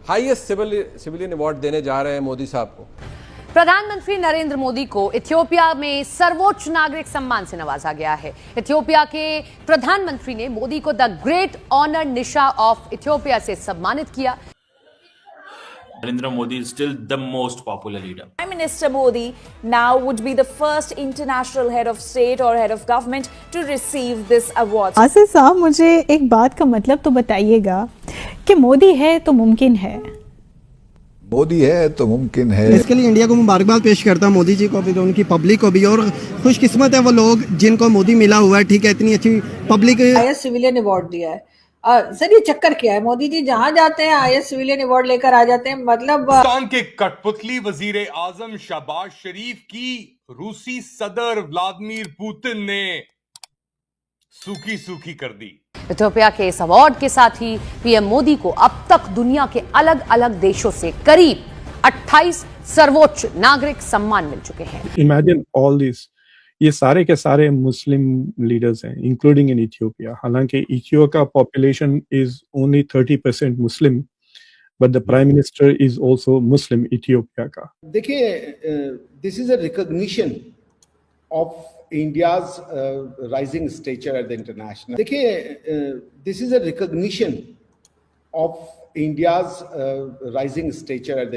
Highest civilian award देने जा रहे हैं मोदी साहब को। प्रधानमंत्री नरेंद्र मोदी को इथियोपिया में सर्वोच्च नागरिक सम्मान से नवाजा गया है। इथियोपिया के प्रधानमंत्री ने मोदी को द ग्रेट ऑनर निशा ऑफ इथियोपिया से सम्मानित किया। Narendra Modi is still the most popular leader. Prime Minister Modi now would be the first international head of state or head of government to receive this award. Asif साहब, मुझे एक बात का मतलब तो बताइएगा कि मोदी है तो मुमकिन है। मोदी है तो मुमकिन है। इसके लिए इंडिया को मुबारकबाद पेश करता हूं, मोदी जी को भी, तो उनकी पब्लिक को भी। और खुशकिस्मत है वो लोग जिनको मोदी मिला हुआ है। ठीक है, इतनी अच्छी पब्लिक। हाईएस्ट सिविलियन अवार्ड दिया है। सर ये चक्कर क्या है? मोदी जी जहां जाते हैं हाईएस्ट सिविलियन अवार्ड लेकर आ जाते हैं। मतलब पाकिस्तान के कठपुतली वजीर आजम शहबाज शरीफ की रूसी सदर व्लादिमीर पुतिन ने सूखी सूखी कर दी। इथियोपिया के इस अवार्ड के साथ ही पीएम मोदी को अब तक दुनिया के अलग अलग देशों से करीब 28 सर्वोच्च नागरिक सम्मान मिल चुके हैं। इमेजिन ऑल दिस, ये सारे के सारे मुस्लिम लीडर्स हैं, इंक्लूडिंग इन इथियोपिया। हालांकि इथियोपिया का population is only 30% Muslim, but the prime minister is also Muslim Ethiopia का। देखिए, this is a recognition of India's rising stature at the international. देखिए, this is a recognition of India's rising stature at the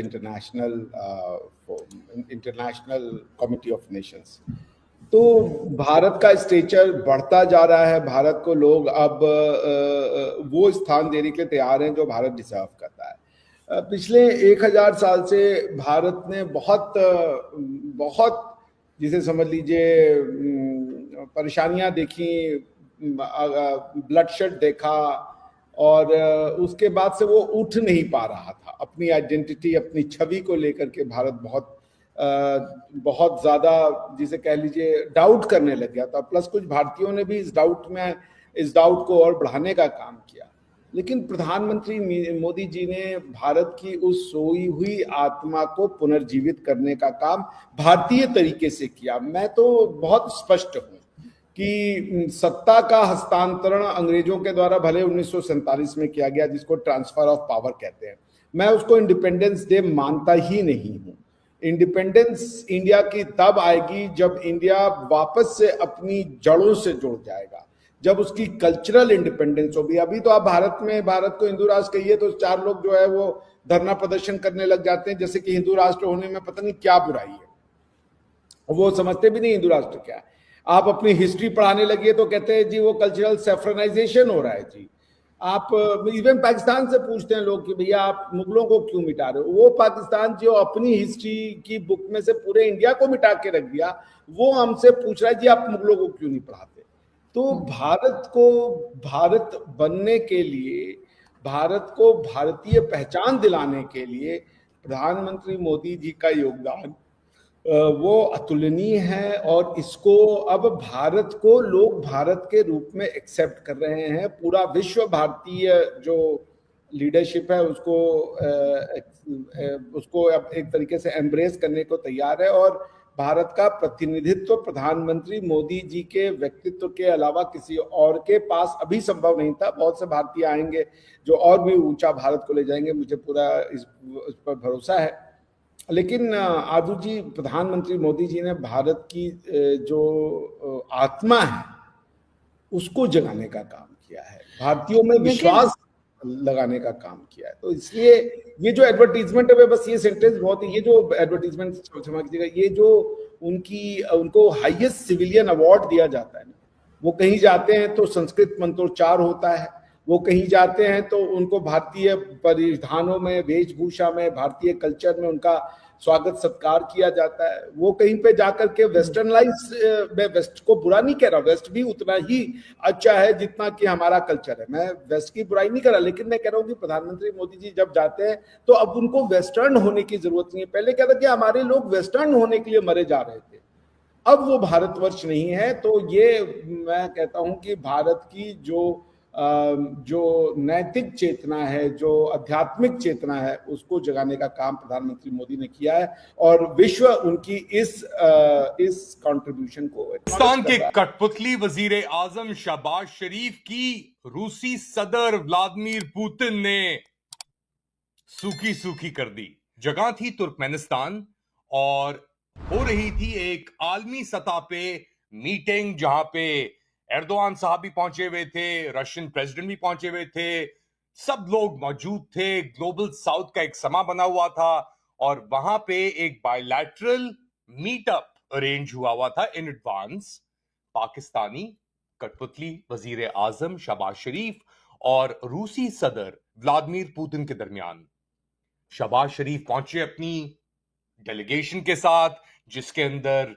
international committee of nations. तो भारत का stretcher बढ़ता जा रहा है। भारत को लोग अब वो स्थान देने के लिए तैयार हैं जो भारत डिजर्व करता है। पिछले 1000 साल से भारत ने बहुत जिसे समझ लीजिए परेशानियां देखी, ब्लडशेड देखा, और उसके बाद से वो उठ नहीं पा रहा था। अपनी आइडेंटिटी, अपनी छवि को लेकर के भारत बहुत ज्यादा जिसे कह लीजिए डाउट करने लग गया था। प्लस कुछ भारतीयों ने भी इस डाउट को और बढ़ाने का काम किया। लेकिन प्रधानमंत्री मोदी जी ने भारत की उस सोई हुई आत्मा को पुनर्जीवित करने का काम भारतीय तरीके से किया। मैं तो बहुत स्पष्ट हूं कि सत्ता का हस्तांतरण अंग्रेजों के द्वारा भले 1947 में किया गया, जिसको ट्रांसफर ऑफ पावर कहते हैं, मैं उसको इंडिपेंडेंस डे मानता ही नहीं हूं। इंडिपेंडेंस इंडिया की तब आएगी जब इंडिया वापस से अपनी जड़ों से जुड़ जाएगा, जब उसकी कल्चरल इंडिपेंडेंस होगी। अभी तो आप भारत को हिंदू राष्ट्र कहिए तो 4 लोग जो है वो धरना प्रदर्शन करने लग जाते हैं, जैसे कि हिंदू राष्ट्र होने में पता नहीं क्या बुराई है। वो समझते भी नहीं हिंदू राष्ट्र क्या है। आप अपनी हिस्ट्री पढ़ाने लगिए तो कहते हैं जी वो कल्चरल सेफ्रनाइजेशन हो रहा है जी। आप इवन पाकिस्तान से पूछते हैं लोग कि भैया आप मुगलों को क्यों मिटा रहे हो? वो पाकिस्तान जो अपनी हिस्ट्री की बुक में से पूरे इंडिया को मिटा के रख दिया, वो हमसे पूछ रहा है जी आप मुगलों को क्यों नहीं पढ़ाते? तो भारत को भारत बनने के लिए, भारत को भारतीय पहचान दिलाने के लिए प्रधानमंत्री मोदी जी का योगदान वो अतुलनीय है। और इसको अब भारत को लोग भारत के रूप में एक्सेप्ट कर रहे हैं। पूरा विश्व भारतीय जो लीडरशिप है उसको अब एक तरीके से एम्ब्रेस करने को तैयार है। और भारत का प्रतिनिधित्व प्रधानमंत्री मोदी जी के व्यक्तित्व के अलावा किसी और के पास अभी संभव नहीं था। बहुत से भारतीय आएंगे जो और भी ऊंचा भारत को ले जाएंगे, मुझे पूरा इस पर भरोसा है। लेकिन आदू जी, प्रधानमंत्री मोदी जी ने भारत की जो आत्मा है उसको जगाने का काम किया है, भारतीयों में विश्वास लगाने का काम किया है। तो इसलिए ये जो एडवर्टीजमेंट है, बस ये सेंटेंस बहुत, ये जो एडवर्टीजमेंट क्षमा कीजिएगा, ये जो उनको हाईएस्ट सिविलियन अवार्ड दिया जाता है ना, वो कहीं जाते हैं तो संस्कृत मंत्रोच्चार होता है, वो कहीं जाते हैं तो उनको भारतीय परिधानों में, वेशभूषा में, भारतीय कल्चर में उनका स्वागत सत्कार किया जाता है। वो कहीं पे जाकर के वेस्टर्नलाइज, मैं वेस्ट को बुरा नहीं कह रहा, वेस्ट भी उतना ही अच्छा है जितना कि हमारा कल्चर है, मैं वेस्ट की बुराई नहीं कर रहा। लेकिन मैं कह रहा हूँ कि प्रधानमंत्री मोदी जी जब जाते हैं तो अब उनको वेस्टर्न होने की जरूरत नहीं है। पहले क्या था कि हमारे लोग वेस्टर्न होने के लिए मरे जा रहे थे, अब वो भारतवर्ष नहीं है। तो ये मैं कहता हूं कि भारत की जो नैतिक चेतना है, जो आध्यात्मिक चेतना है, उसको जगाने का काम प्रधानमंत्री मोदी ने किया है और विश्व उनकी इस कंट्रीब्यूशन को। पाकिस्तान के कठपुतली वजीर आजम शहबाज शरीफ की रूसी सदर व्लादिमीर पुतिन ने सूखी सूखी कर दी। जगह थी तुर्कमेनिस्तान और हो रही थी एक आलमी सतह पे मीटिंग, जहां पे एर्दोआन साहब भी पहुंचे हुए थे, रशियन प्रेसिडेंट भी पहुंचे हुए थे, सब लोग मौजूद थे। ग्लोबल साउथ का एक समा बना हुआ था और वहां पे एक बायलैटरल मीटअप अरेंज हुआ था इन एडवांस पाकिस्तानी कठपुतली वजीर आजम शहबाज शरीफ और रूसी सदर व्लादिमीर पुतिन के दरमियान। शहबाज शरीफ पहुंचे अपनी डेलीगेशन के साथ, जिसके अंदर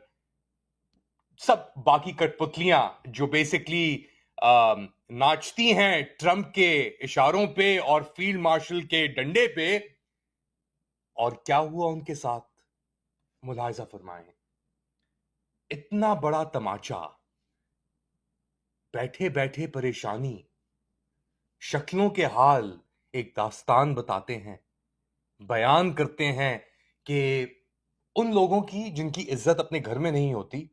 सब बाकी कठपुतलियां जो बेसिकली नाचती हैं ट्रंप के इशारों पे और फील्ड मार्शल के डंडे पे। और क्या हुआ उनके साथ, मुलाहिजा फरमाएं। इतना बड़ा तमाचा, बैठे बैठे परेशानी, शक्लों के हाल एक दास्तान बताते हैं, बयान करते हैं कि उन लोगों की जिनकी इज्जत अपने घर में नहीं होती,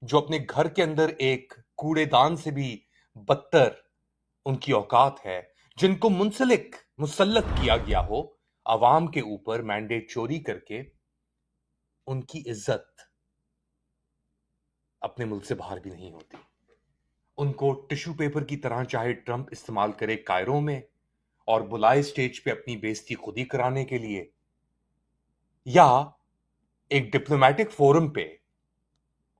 जो अपने घर के अंदर एक कूड़ेदान से भी बदतर उनकी औकात है, जिनको मुसल्लत किया गया हो अवाम के ऊपर मैंडेट चोरी करके, उनकी इज्जत अपने मुल्क से बाहर भी नहीं होती। उनको टिश्यू पेपर की तरह चाहे ट्रंप इस्तेमाल करे कायरो में और बुलाए स्टेज पे अपनी बेइज्जती खुद ही कराने के लिए, या एक डिप्लोमेटिक फोरम पे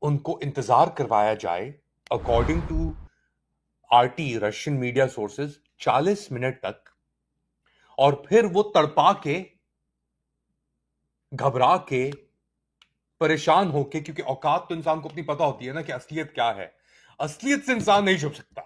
उनको इंतजार करवाया जाए according to RT Russian media sources 40 minute तक, और फिर वो तड़पा के, घबरा के, परेशान होके, क्योंकि औकात तो इंसान को अपनी पता होती है ना कि असलियत क्या है, असलियत से इंसान नहीं छुप सकता।